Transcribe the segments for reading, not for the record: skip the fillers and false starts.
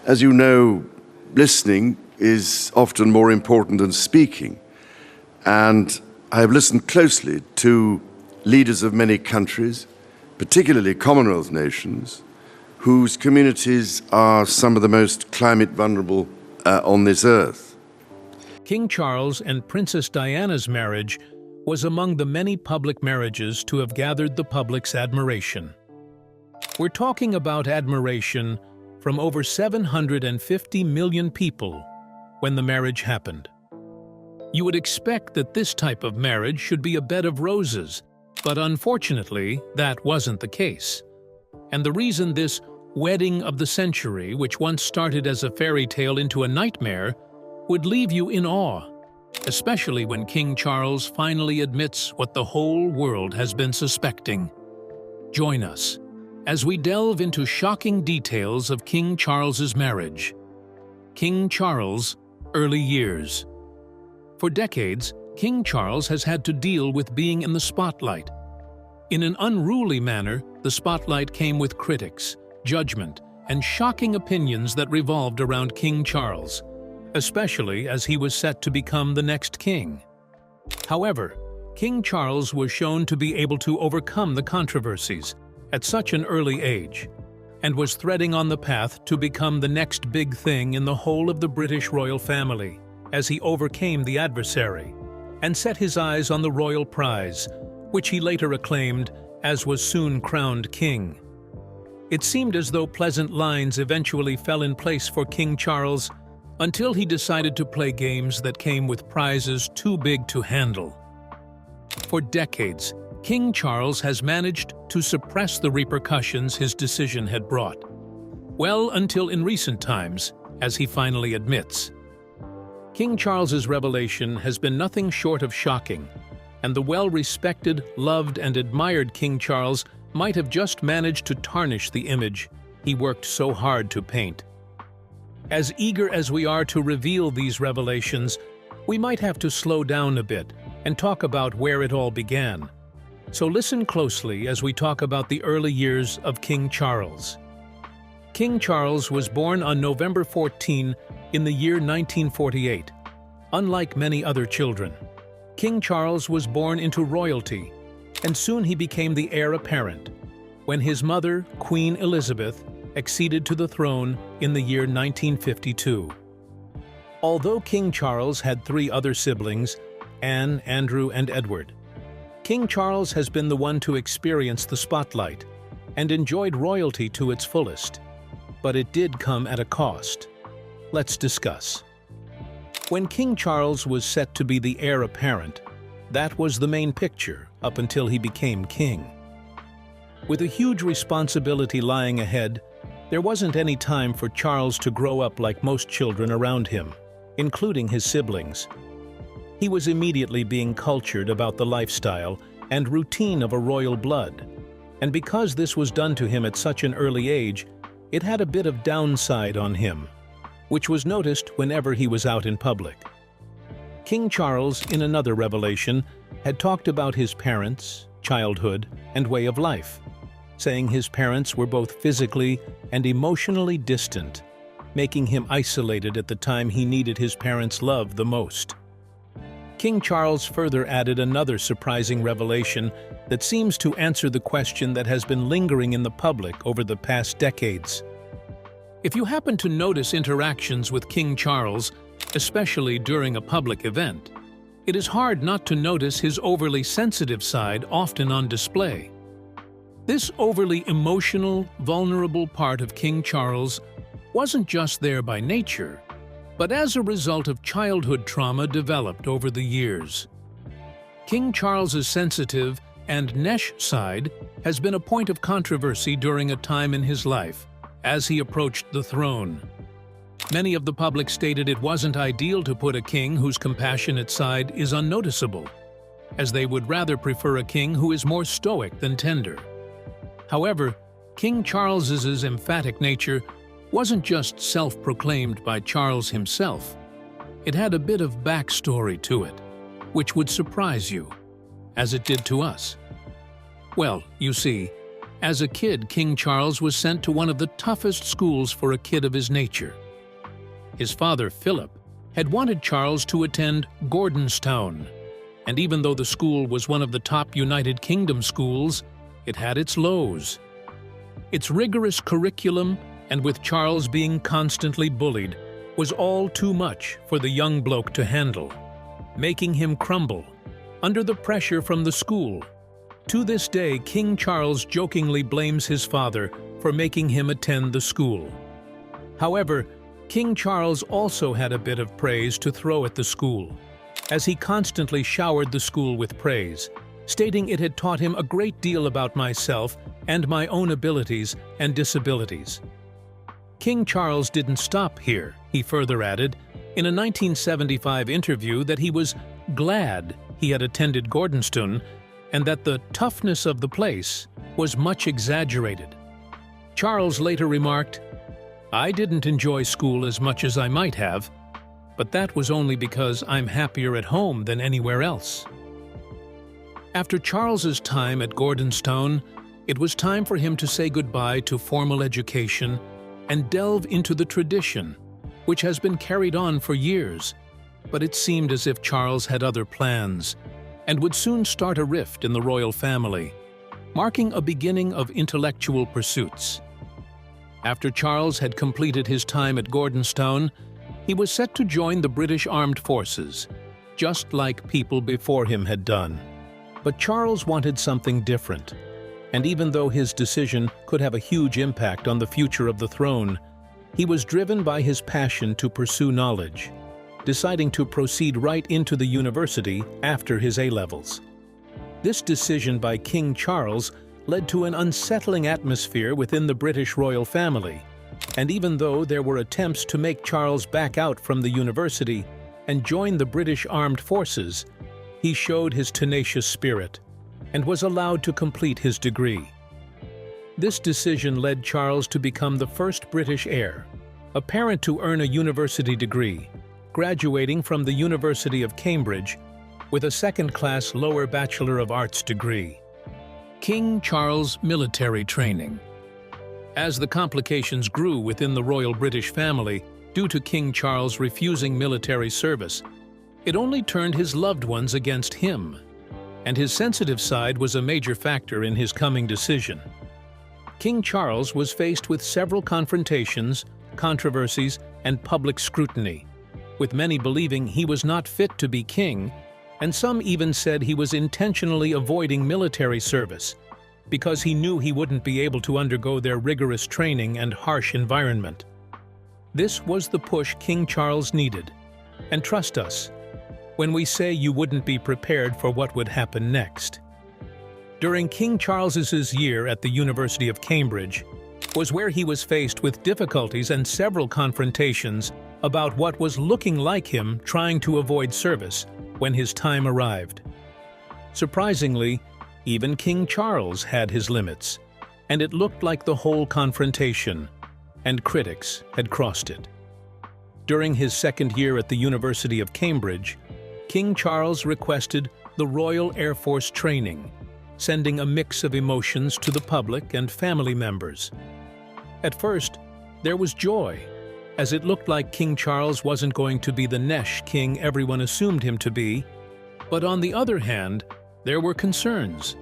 As you know, listening is often more important than speaking. And I have listened closely to leaders of many countries, particularly Commonwealth nations, whose communities are some of the most climate vulnerable on this earth. King Charles and Princess Diana's marriage was among the many public marriages to have gathered the public's admiration. We're talking about admiration from over 750 million people when the marriage happened. You would expect that this type of marriage should be a bed of roses, but unfortunately, that wasn't the case. And the reason this wedding of the century, which once started as a fairy tale into a nightmare, would leave you in awe, especially when King Charles finally admits what the whole world has been suspecting. Join us as we delve into shocking details of King Charles's marriage. King Charles' early years. For decades, King Charles has had to deal with being in the spotlight. In an unruly manner, the spotlight came with critics, judgment, and shocking opinions that revolved around King Charles, especially as he was set to become the next king. However, King Charles was shown to be able to overcome the controversies at such an early age, and was threading on the path to become the next big thing in the whole of the British royal family, as he overcame the adversary and set his eyes on the royal prize, which he later acclaimed as was soon crowned king. It seemed as though pleasant lines eventually fell in place for King Charles until he decided to play games that came with prizes too big to handle. For decades, King Charles has managed to suppress the repercussions his decision had brought. Well, until in recent times, as he finally admits. King Charles's revelation has been nothing short of shocking, and the well-respected, loved, and admired King Charles might have just managed to tarnish the image he worked so hard to paint. As eager as we are to reveal these revelations, we might have to slow down a bit and talk about where it all began. So listen closely as we talk about the early years of King Charles. King Charles was born on November 14 in the year 1948. Unlike many other children, King Charles was born into royalty, and soon he became the heir apparent when his mother, Queen Elizabeth, acceded to the throne in the year 1952. Although King Charles had 3 other siblings, Anne, Andrew, and Edward, King Charles has been the one to experience the spotlight and enjoyed royalty to its fullest. But it did come at a cost. Let's discuss. When King Charles was set to be the heir apparent, that was the main picture up until he became king. With a huge responsibility lying ahead, there wasn't any time for Charles to grow up like most children around him, including his siblings. He was immediately being cultured about the lifestyle and routine of a royal blood, and because this was done to him at such an early age, it had a bit of downside on him, which was noticed whenever he was out in public. King Charles, in another revelation, had talked about his parents, childhood, and way of life, saying his parents were both physically and emotionally distant, making him isolated at the time he needed his parents' love the most. King Charles further added another surprising revelation that seems to answer the question that has been lingering in the public over the past decades. If you happen to notice interactions with King Charles, especially during a public event, it is hard not to notice his overly sensitive side often on display. This overly emotional, vulnerable part of King Charles wasn't just there by nature, but as a result of childhood trauma developed over the years. King Charles's sensitive and nesh side has been a point of controversy during a time in his life, as he approached the throne. Many of the public stated it wasn't ideal to put a king whose compassionate side is unnoticeable, as they would rather prefer a king who is more stoic than tender. However, King Charles's emphatic nature wasn't just self-proclaimed by Charles himself. It had a bit of backstory to it, which would surprise you, as it did to us. Well, you see, As a kid, King Charles was sent to one of the toughest schools for a kid of his nature. His father, Philip, had wanted Charles to attend Gordonstoun, and even though the school was one of the top United Kingdom schools, it had its lows. Its rigorous curriculum, and with Charles being constantly bullied, was all too much for the young bloke to handle, making him crumble under the pressure from the school. To this day, King Charles jokingly blames his father for making him attend the school. However, King Charles also had a bit of praise to throw at the school, as he constantly showered the school with praise, stating it had taught him a great deal about myself and my own abilities and disabilities. King Charles didn't stop here. He further added, in a 1975 interview, that he was glad he had attended Gordonstoun and that the toughness of the place was much exaggerated. Charles later remarked, "I didn't enjoy school as much as I might have, but that was only because I'm happier at home than anywhere else." After Charles's time at Gordonstoun, it was time for him to say goodbye to formal education and delve into the tradition, which has been carried on for years, but it seemed as if Charles had other plans and would soon start a rift in the royal family, marking a beginning of intellectual pursuits. After Charles had completed his time at Gordonstoun, he was set to join the British Armed Forces, just like people before him had done. But Charles wanted something different, and even though his decision could have a huge impact on the future of the throne, he was driven by his passion to pursue knowledge, deciding to proceed right into the university after his A-levels. This decision by King Charles led to an unsettling atmosphere within the British royal family, and even though there were attempts to make Charles back out from the university and join the British Armed Forces, he showed his tenacious spirit and was allowed to complete his degree. This decision led Charles to become the first British heir, apparent to earn a university degree, graduating from the University of Cambridge with a second-class lower Bachelor of Arts degree. King Charles' military training. As the complications grew within the royal British family due to King Charles refusing military service, it only turned his loved ones against him, and his sensitive side was a major factor in his coming decision. King Charles was faced with several confrontations, controversies, and public scrutiny, with many believing he was not fit to be king, and some even said he was intentionally avoiding military service because he knew he wouldn't be able to undergo their rigorous training and harsh environment. This was the push King Charles needed, and trust us when we say you wouldn't be prepared for what would happen next. During King Charles's year at the University of Cambridge was where he was faced with difficulties and several confrontations about what was looking like him trying to avoid service when his time arrived. Surprisingly, even King Charles had his limits, and it looked like the whole confrontation, and critics had crossed it. During his second year at the University of Cambridge, King Charles requested the Royal Air Force training, sending a mix of emotions to the public and family members. At first, there was joy, as it looked like King Charles wasn't going to be the Nesh king everyone assumed him to be. But on the other hand, there were concerns,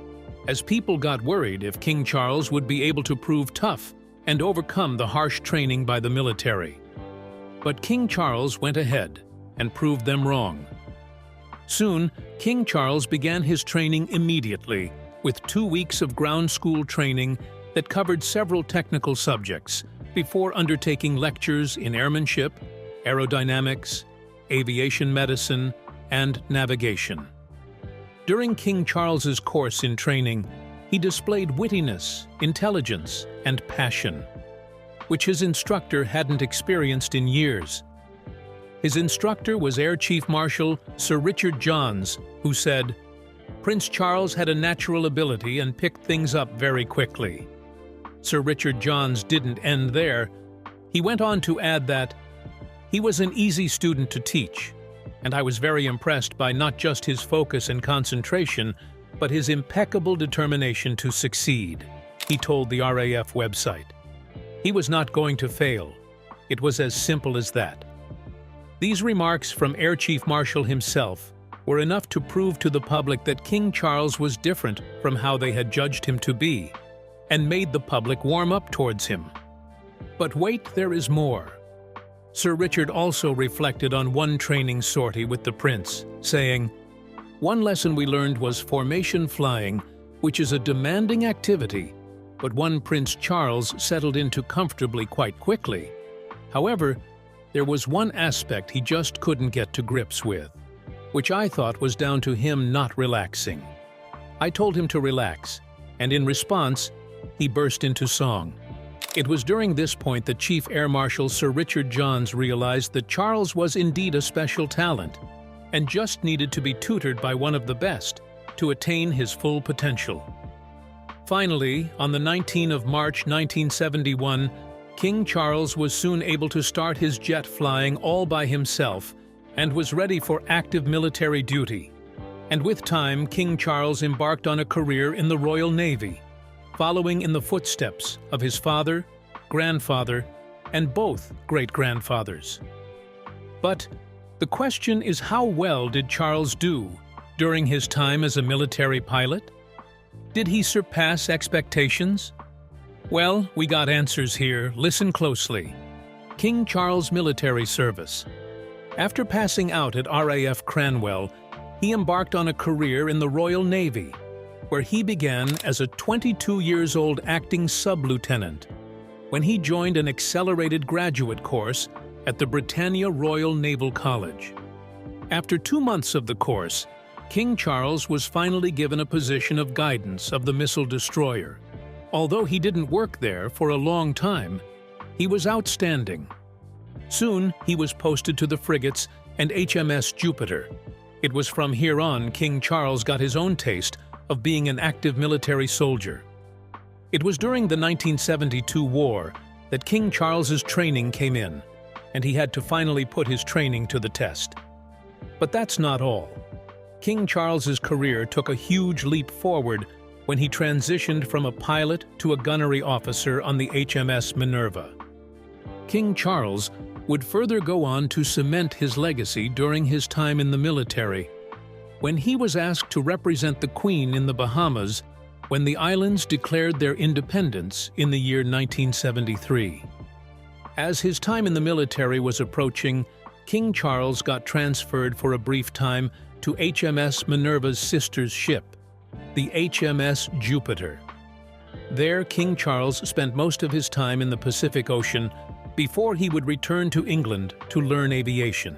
as people got worried if King Charles would be able to prove tough and overcome the harsh training by the military. But King Charles went ahead and proved them wrong. Soon, King Charles began his training immediately, with 2 weeks of ground school training that covered several technical subjects before undertaking lectures in airmanship, aerodynamics, aviation medicine, and navigation. During King Charles's course in training, he displayed wittiness, intelligence, and passion, which his instructor hadn't experienced in years. His instructor was Air Chief Marshal Sir Richard Johns, who said, "Prince Charles had a natural ability and picked things up very quickly." Sir Richard Johns didn't end there. He went on to add that, "He was an easy student to teach, and I was very impressed by not just his focus and concentration, but his impeccable determination to succeed." he told the RAF website. He was not going to fail. It was as simple as that. These remarks from Air Chief Marshal himself were enough to prove to the public that King Charles was different from how they had judged him to be, and made the public warm up towards him. But wait, there is more. Sir Richard also reflected on one training sortie with the Prince, saying, "One lesson we learned was formation flying, which is a demanding activity, but one Prince Charles settled into comfortably quite quickly. However, there was one aspect he just couldn't get to grips with, which I thought was down to him not relaxing. I told him to relax, and in response, he burst into song. It was during this point that Chief Air Marshal Sir Richard Johns realized that Charles was indeed a special talent, and just needed to be tutored by one of the best to attain his full potential." Finally, on the 19th of March 1971, King Charles was soon able to start his jet flying all by himself and was ready for active military duty. And with time, King Charles embarked on a career in the Royal Navy, following in the footsteps of his father, grandfather, and both great-grandfathers. But the question is, how well did Charles do during his time as a military pilot? Did he surpass expectations? Well, we got answers here. Listen closely. King Charles' military service. After passing out at RAF Cranwell, he embarked on a career in the Royal Navy, where he began as a 22-years-old acting sub-lieutenant, when he joined an accelerated graduate course at the Britannia Royal Naval College. After 2 months of the course, King Charles was finally given a position of guidance of the missile destroyer. Although he didn't work there for a long time, he was outstanding. Soon, he was posted to the frigates and HMS Jupiter. It was from here on King Charles got his own taste of being an active military soldier. It was during the 1972 war that King Charles's training came in, and he had to finally put his training to the test. But that's not all. King Charles's career took a huge leap forward when he transitioned from a pilot to a gunnery officer on the HMS Minerva. King Charles would further go on to cement his legacy during his time in the military, when he was asked to represent the Queen in the Bahamas when the islands declared their independence in the year 1973. As his time in the military was approaching, King Charles got transferred for a brief time to HMS Minerva's sister's ship, the HMS Jupiter. There, King Charles spent most of his time in the Pacific Ocean before he would return to England to learn aviation.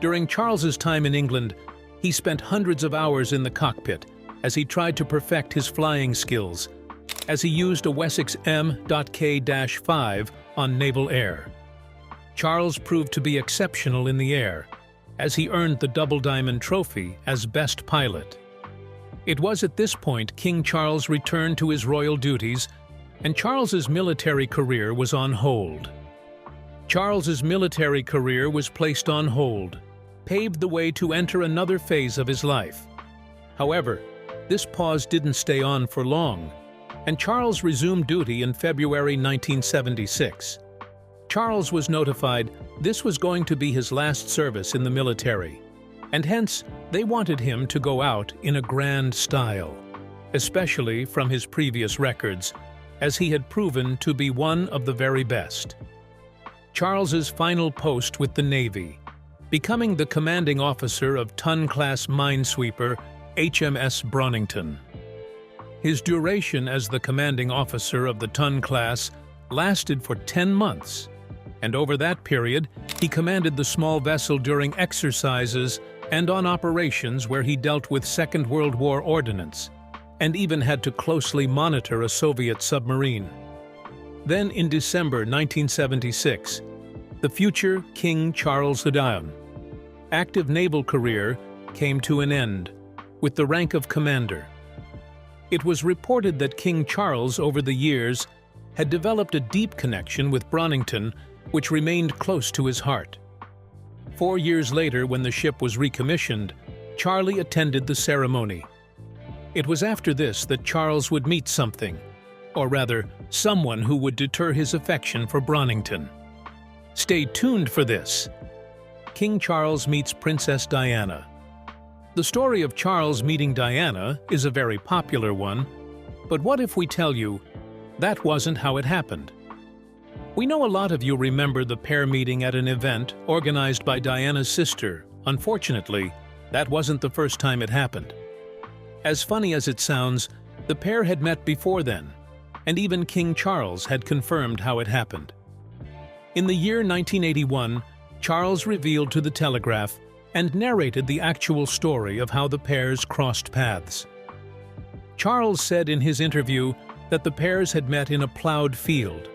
During Charles's time in England, he spent hundreds of hours in the cockpit as he tried to perfect his flying skills, as he used a Wessex M.K-5 on naval air. Charles proved to be exceptional in the air, as he earned the Double Diamond Trophy as Best Pilot. It was at this point King Charles returned to his royal duties, and Charles's military career was on hold. Charles's military career was placed on hold, paved the way to enter another phase of his life. However, this pause didn't stay on for long, and Charles resumed duty in February 1976. Charles was notified this was going to be his last service in the military, and hence they wanted him to go out in a grand style, especially from his previous records, as he had proven to be one of the very best. Charles's final post with the Navy, becoming the commanding officer of ton-class minesweeper HMS Bronington. His duration as the commanding officer of the ton class lasted for 10 months, and over that period, he commanded the small vessel during exercises and on operations where he dealt with Second World War ordnance, and even had to closely monitor a Soviet submarine. Then in December 1976, the future King Charles II's active naval career came to an end, with the rank of commander. It was reported that King Charles, over the years, had developed a deep connection with Bronington, which remained close to his heart. 4 years later, when the ship was recommissioned, Charlie attended the ceremony. It was after this that Charles would meet something, or rather, someone who would deter his affection for Bronnington. Stay tuned for this. King Charles meets Princess Diana. The story of Charles meeting Diana is a very popular one, but what if we tell you that wasn't how it happened? We know a lot of you remember the pair meeting at an event organized by Diana's sister. Unfortunately, that wasn't the first time it happened. As funny as it sounds, the pair had met before then, and even King Charles had confirmed how it happened. In the year 1981, Charles revealed to the Telegraph and narrated the actual story of how the pairs crossed paths. Charles said in his interview that the pairs had met in a plowed field,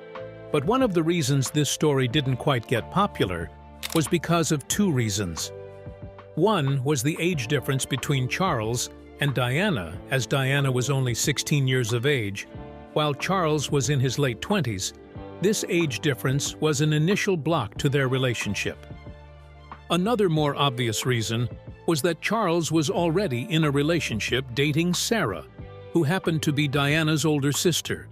but one of the reasons this story didn't quite get popular was because of two reasons. One was the age difference between Charles and Diana, as Diana was only 16 years of age, while Charles was in his late 20s. This age difference was an initial block to their relationship. Another more obvious reason was that Charles was already in a relationship dating Sarah, who happened to be Diana's older sister.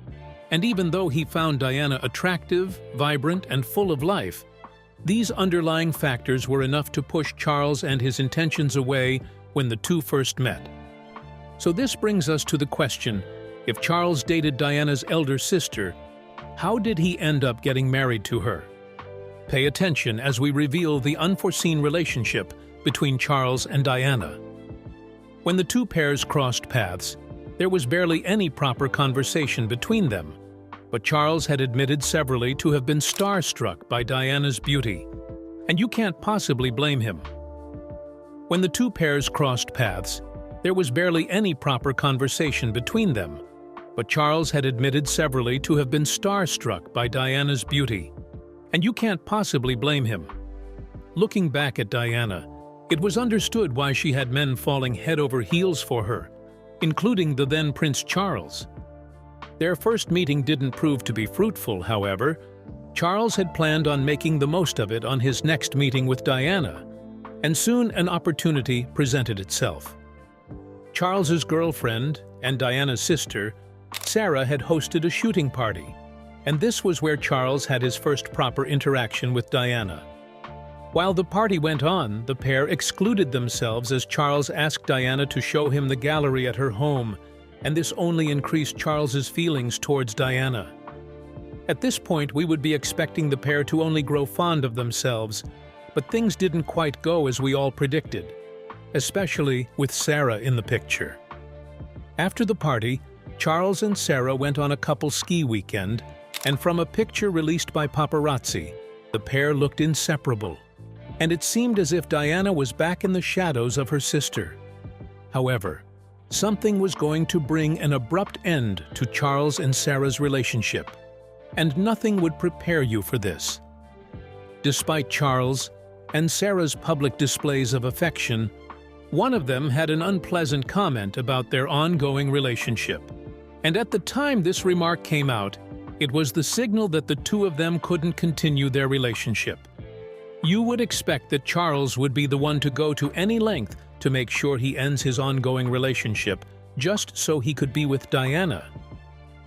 And even though he found Diana attractive, vibrant, and full of life, these underlying factors were enough to push Charles and his intentions away when the two first met. So this brings us to the question, if Charles dated Diana's elder sister, how did he end up getting married to her? Pay attention as we reveal the unforeseen relationship between Charles and Diana. When the two pairs crossed paths, there was barely any proper conversation between them, but Charles had admitted severally to have been starstruck by Diana's beauty, and you can't possibly blame him. When the two pairs crossed paths, there was barely any proper conversation between them, but Charles had admitted severally to have been starstruck by Diana's beauty, and you can't possibly blame him. Looking back at Diana, it was understood why she had men falling head over heels for her, including the then Prince Charles. Their first meeting didn't prove to be fruitful, however. Charles had planned on making the most of it on his next meeting with Diana, and soon an opportunity presented itself. Charles's girlfriend and Diana's sister, Sarah, had hosted a shooting party, and this was where Charles had his first proper interaction with Diana. While the party went on, the pair excluded themselves as Charles asked Diana to show him the gallery at her home, and this only increased Charles's feelings towards Diana. At this point, we would be expecting the pair to only grow fond of themselves, but things didn't quite go as we all predicted, especially with Sarah in the picture. After the party, Charles and Sarah went on a couple ski weekend, and from a picture released by paparazzi, the pair looked inseparable, and it seemed as if Diana was back in the shadows of her sister. However, something was going to bring an abrupt end to Charles and Sarah's relationship, and nothing would prepare you for this. Despite Charles and Sarah's public displays of affection, one of them had an unpleasant comment about their ongoing relationship. And at the time this remark came out, it was the signal that the two of them couldn't continue their relationship. You would expect that Charles would be the one to go to any length to make sure he ends his ongoing relationship, just so he could be with Diana.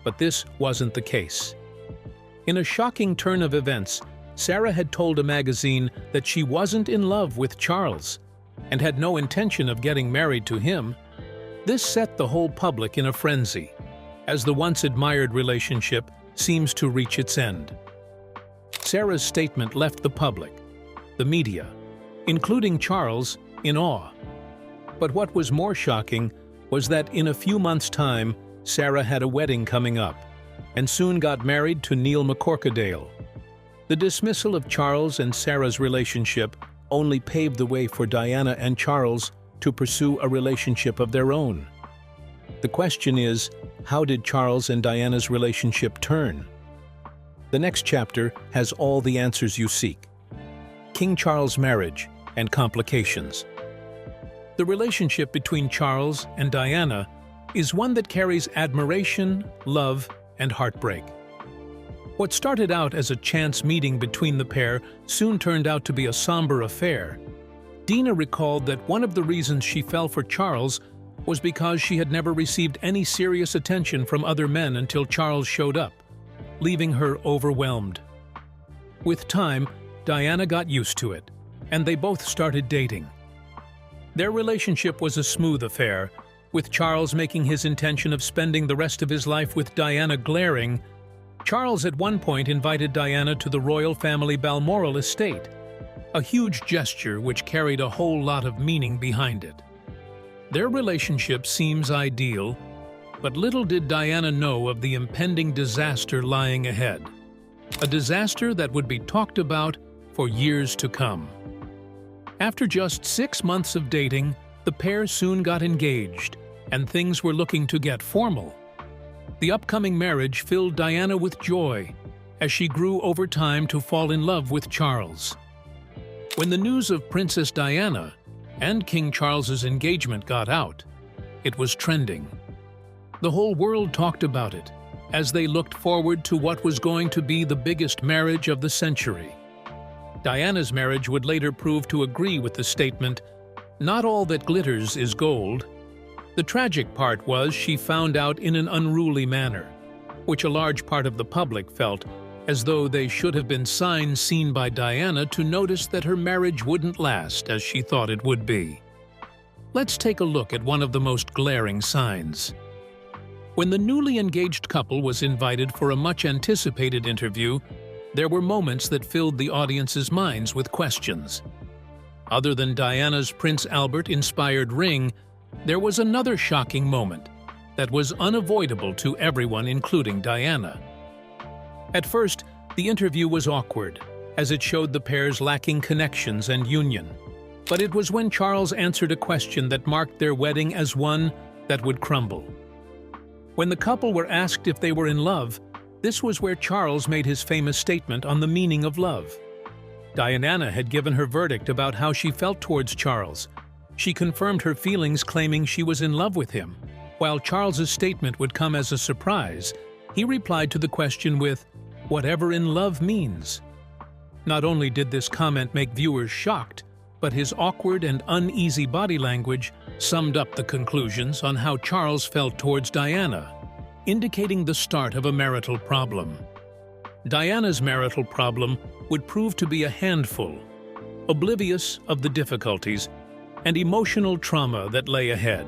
But this wasn't the case. In a shocking turn of events, Sarah had told a magazine that she wasn't in love with Charles and had no intention of getting married to him. This set the whole public in a frenzy, as the once-admired relationship seems to reach its end. Sarah's statement left the public, the media, including Charles, in awe. But what was more shocking was that in a few months' time, Sarah had a wedding coming up, and soon got married to Neil McCorquodale. The dismissal of Charles and Sarah's relationship only paved the way for Diana and Charles to pursue a relationship of their own. The question is, how did Charles and Diana's relationship turn? The next chapter has all the answers you seek. King Charles' marriage and complications. The relationship between Charles and Diana is one that carries admiration, love, and heartbreak. What started out as a chance meeting between the pair soon turned out to be a somber affair. Dina recalled that one of the reasons she fell for Charles was because she had never received any serious attention from other men until Charles showed up, leaving her overwhelmed. With time, Diana got used to it, and they both started dating. Their relationship was a smooth affair, with Charles making his intention of spending the rest of his life with Diana glaring. Charles at one point invited Diana to the royal family Balmoral estate, a huge gesture which carried a whole lot of meaning behind it. Their relationship seems ideal, but little did Diana know of the impending disaster lying ahead. A disaster that would be talked about for years to come. After just 6 months of dating, the pair soon got engaged, and things were looking to get formal. The upcoming marriage filled Diana with joy, as she grew over time to fall in love with Charles. When the news of Princess Diana and King Charles's engagement got out, it was trending. The whole world talked about it, as they looked forward to what was going to be the biggest marriage of the century. Diana's marriage would later prove to agree with the statement, "Not all that glitters is gold." The tragic part was she found out in an unruly manner, which a large part of the public felt as though they should have been signs seen by Diana to notice that her marriage wouldn't last as she thought it would be. Let's take a look at one of the most glaring signs. When the newly engaged couple was invited for a much-anticipated interview, there were moments that filled the audience's minds with questions. Other than Diana's Prince Albert-inspired ring, there was another shocking moment that was unavoidable to everyone, including Diana. At first, the interview was awkward, as it showed the pair's lacking connections and union. But it was when Charles answered a question that marked their wedding as one that would crumble. When the couple were asked if they were in love, this was where Charles made his famous statement on the meaning of love. Diana had given her verdict about how she felt towards Charles. She confirmed her feelings, claiming she was in love with him. While Charles's statement would come as a surprise, he replied to the question with, "Whatever in love means." Not only did this comment make viewers shocked, but his awkward and uneasy body language summed up the conclusions on how Charles felt towards Diana, indicating the start of a marital problem. Diana's marital problem would prove to be a handful, oblivious of the difficulties and emotional trauma that lay ahead.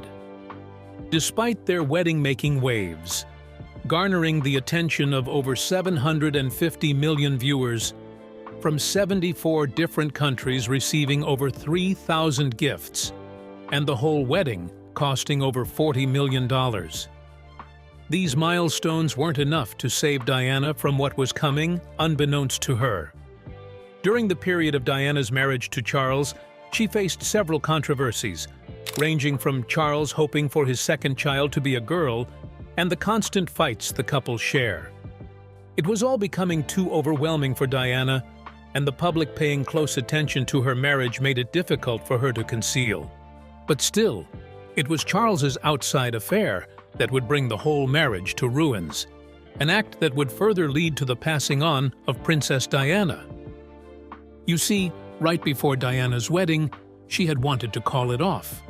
Despite their wedding-making waves, garnering the attention of over 750 million viewers from 74 different countries, receiving over 3,000 gifts, and the whole wedding costing over $40 million. These milestones weren't enough to save Diana from what was coming, unbeknownst to her. During the period of Diana's marriage to Charles, she faced several controversies, ranging from Charles hoping for his second child to be a girl and the constant fights the couple share. It was all becoming too overwhelming for Diana, and the public paying close attention to her marriage made it difficult for her to conceal. But still, it was Charles's outside affair that would bring the whole marriage to ruins, an act that would further lead to the passing on of Princess Diana. You see, right before Diana's wedding, she had wanted to call it off,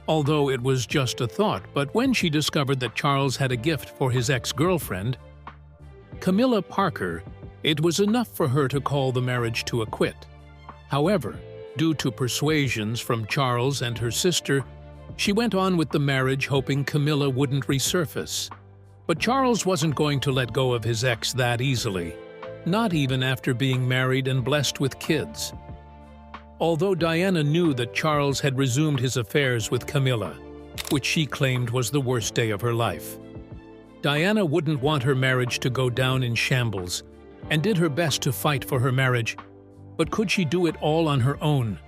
although it was just a thought. But when she discovered that Charles had a gift for his ex-girlfriend, Camilla Parker, it was enough for her to call the marriage to a quit. However, due to persuasions from Charles and her sister, she went on with the marriage, hoping Camilla wouldn't resurface. But Charles wasn't going to let go of his ex that easily, not even after being married and blessed with kids. Although Diana knew that Charles had resumed his affairs with Camilla, which she claimed was the worst day of her life, Diana wouldn't want her marriage to go down in shambles and did her best to fight for her marriage. But could she do it all on her own?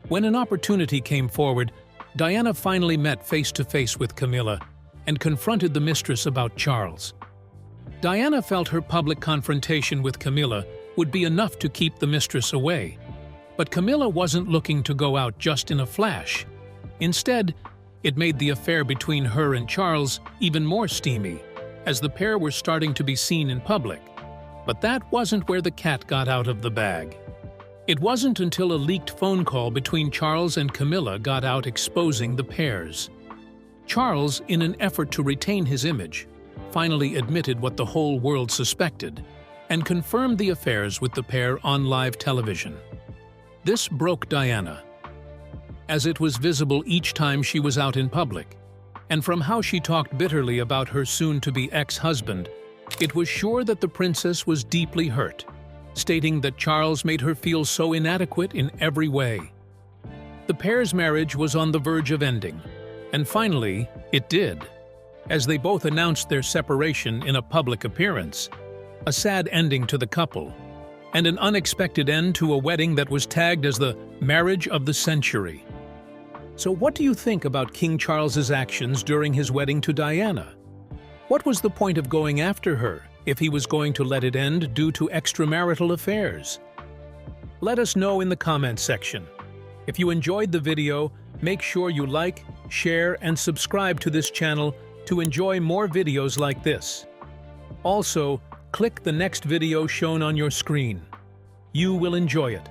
When an opportunity came forward, Diana finally met face-to-face with Camilla and confronted the mistress about Charles. Diana felt her public confrontation with Camilla would be enough to keep the mistress away. But Camilla wasn't looking to go out just in a flash. Instead, it made the affair between her and Charles even more steamy, as the pair were starting to be seen in public. But that wasn't where the cat got out of the bag. It wasn't until a leaked phone call between Charles and Camilla got out exposing the pairs. Charles, in an effort to retain his image, finally admitted what the whole world suspected and confirmed the affairs with the pair on live television. This broke Diana, as it was visible each time she was out in public, and from how she talked bitterly about her soon-to-be ex-husband, it was sure that the princess was deeply hurt, stating that Charles made her feel so inadequate in every way. The pair's marriage was on the verge of ending, and finally, it did, as they both announced their separation in a public appearance, a sad ending to the couple, and an unexpected end to a wedding that was tagged as the marriage of the century. So what do you think about King Charles's actions during his wedding to Diana? What was the point of going after her if he was going to let it end due to extramarital affairs? Let us know in the comments section. If you enjoyed the video, make sure you like, share, and subscribe to this channel to enjoy more videos like this. Also, click the next video shown on your screen. You will enjoy it.